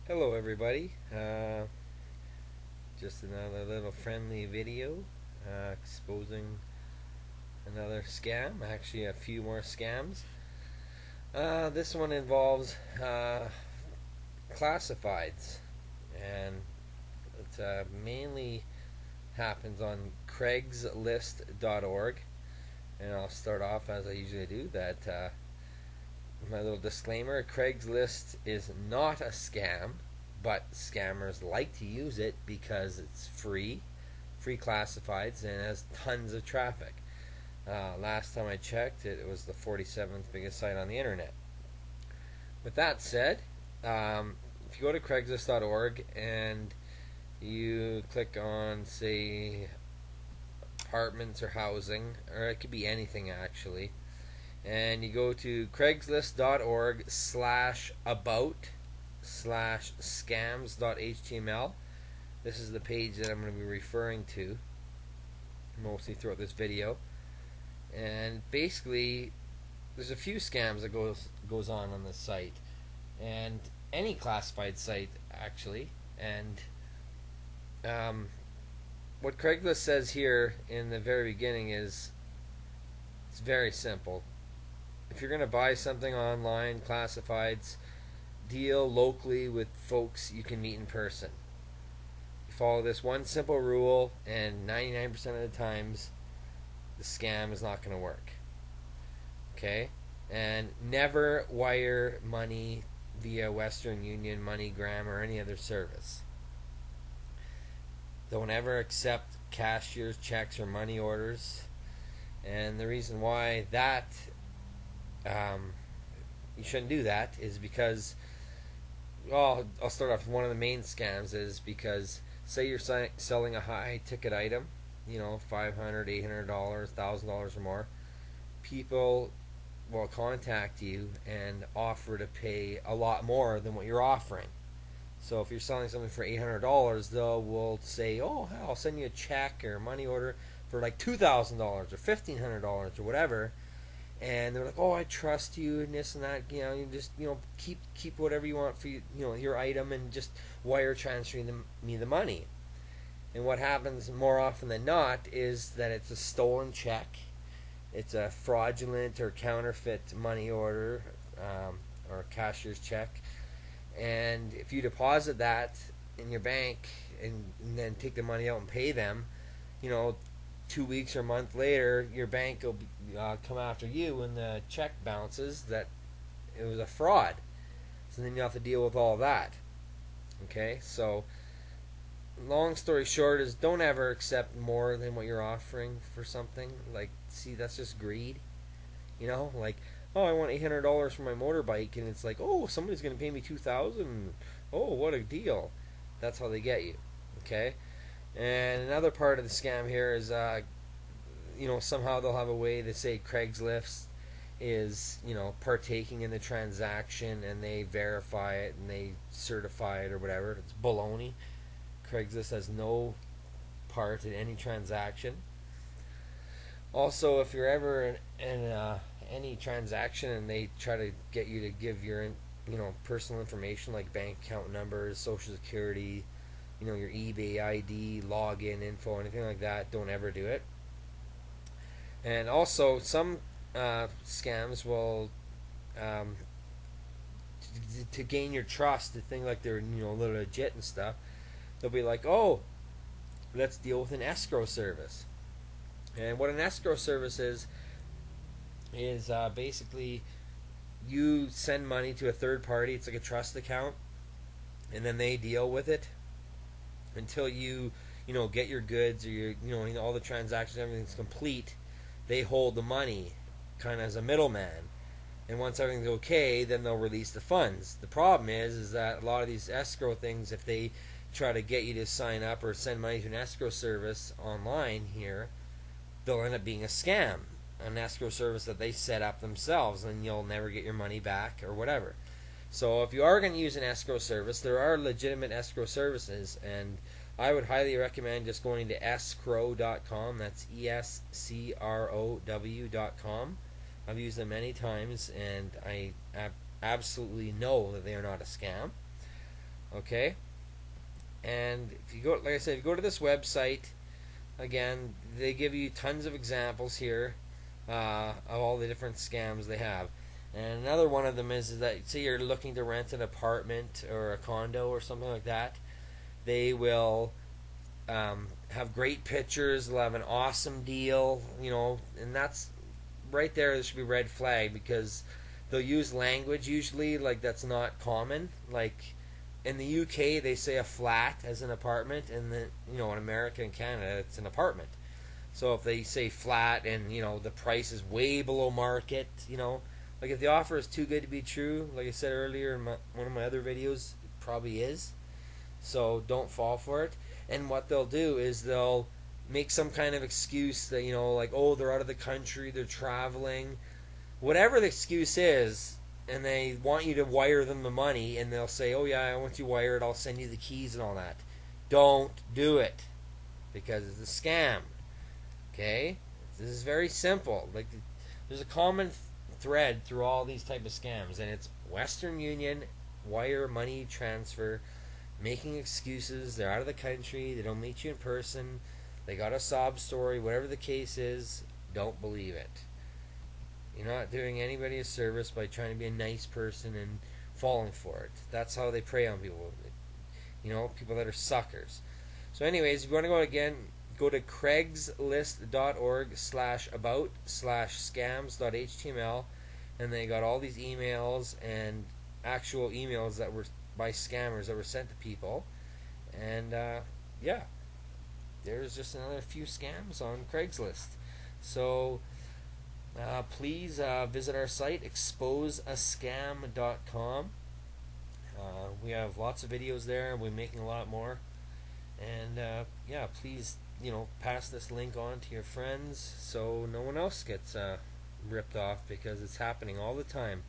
Hello everybody, just another little friendly video exposing another scam, actually a few more scams. This one involves classifieds, and it mainly happens on Craigslist.org. And I'll start off as I usually do that my little disclaimer: Craigslist is not a scam, but scammers like to use it because it's free classifieds, and has tons of traffic. Last time I checked, it was the 47th biggest site on the internet. With that said, if you go to Craigslist.org and you click on, say, apartments or housing, or it could be anything actually, and you go to craigslist.org/about/scams.html. This is the page that I'm going to be referring to mostly throughout this video. And basically, there's a few scams that goes on this site, and any classified site actually. And what Craigslist says here in the very beginning is it's very simple. If you're going to buy something online, classifieds, deal locally with folks you can meet in person. You follow this one simple rule, and 99% of the times, the scam is not going to work. Okay? And never wire money via Western Union, MoneyGram, or any other service. Don't ever accept cashier's checks or money orders. And the reason why that you shouldn't do that is because, well, I'll start off with one of the main scams. Is because, say you're selling a high ticket item, $500, $800, $1,000 or more. People will contact you and offer to pay a lot more than what you're offering. So if you're selling something for $800, will say, "Oh, I'll send you a check or a money order for like $2,000 or $1,500 or whatever." And they're like, "Oh, I trust you," and this and that. You just keep whatever you want for your item, and just wire transferring me the money. And what happens more often than not is that it's a stolen check, it's a fraudulent or counterfeit money order, or a cashier's check. And if you deposit that in your bank and then take the money out and pay them, 2 weeks or a month later, your bank will come after you when the check bounces that it was a fraud. So then you have to deal with all that. Okay, so long story short is, don't ever accept more than what you're offering for something. See, that's just greed. Like, "Oh, I want $800 for my motorbike," and it's like, "Oh, somebody's going to pay me $2,000. Oh, what a deal." That's how they get you. Okay? And another part of the scam here is, somehow they'll have a way to say Craigslist is, partaking in the transaction, and they verify it and they certify it or whatever. It's baloney. Craigslist has no part in any transaction. Also, if you're ever in any transaction and they try to get you to give your personal information like bank account numbers, social security, your eBay ID, login info, anything like that, don't ever do it. And also, some scams will, to gain your trust, to think like they're a little legit and stuff, they'll be like, "Oh, let's deal with an escrow service." And what an escrow service is basically you send money to a third party. It's like a trust account, and then they deal with it until you get your goods, or all the transactions, everything's complete. They hold the money kind of as a middleman, and once everything's okay, then they'll release the funds. The problem is that a lot of these escrow things, if they try to get you to sign up or send money to an escrow service online here, they'll end up being a scam, an escrow service that they set up themselves, and you'll never get your money back or whatever. So if you are going to use an escrow service, there are legitimate escrow services, and I would highly recommend just going to escrow.com. That's ESCROW.com. I've used them many times, and I absolutely know that they are not a scam. Okay, and if you go, like I said, if you go to this website, again, they give you tons of examples here of all the different scams they have. And another one of them is that, say you're looking to rent an apartment or a condo or something like that, they will have great pictures. They'll have an awesome deal, and that's right there. There should be red flag, because they'll use language usually like that's not common. Like in the UK, they say a flat as an apartment, and then in America and Canada, it's an apartment. So if they say flat and the price is way below market, like if the offer is too good to be true, like I said earlier in one of my other videos, it probably is. So don't fall for it. And what they'll do is they'll make some kind of excuse that like, oh, they're out of the country, they're traveling, whatever the excuse is, and they want you to wire them the money, and they'll say, oh yeah, I want you wired, I'll send you the keys and all that. Don't do it, because it's a scam. Okay, this is very simple. Like, there's a common thread through all these type of scams, and it's Western Union, wire money transfer, making excuses. They're out of the country, they don't meet you in person, they got a sob story, whatever the case is. Don't believe it. You're not doing anybody a service by trying to be a nice person and falling for it. That's how they prey on people. People that are suckers. So anyways, if you want to go to craigslist.org/about/scams.html, and they got all these emails and actual emails that were by scammers that were sent to people. And yeah, there's just another few scams on Craigslist. So please visit our site, exposeascam.com. We have lots of videos there, and we're making a lot more. And yeah, please pass this link on to your friends so no one else gets ripped off, because it's happening all the time.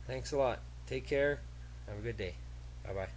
Thanks a lot. Take care. Have a good day. Bye bye.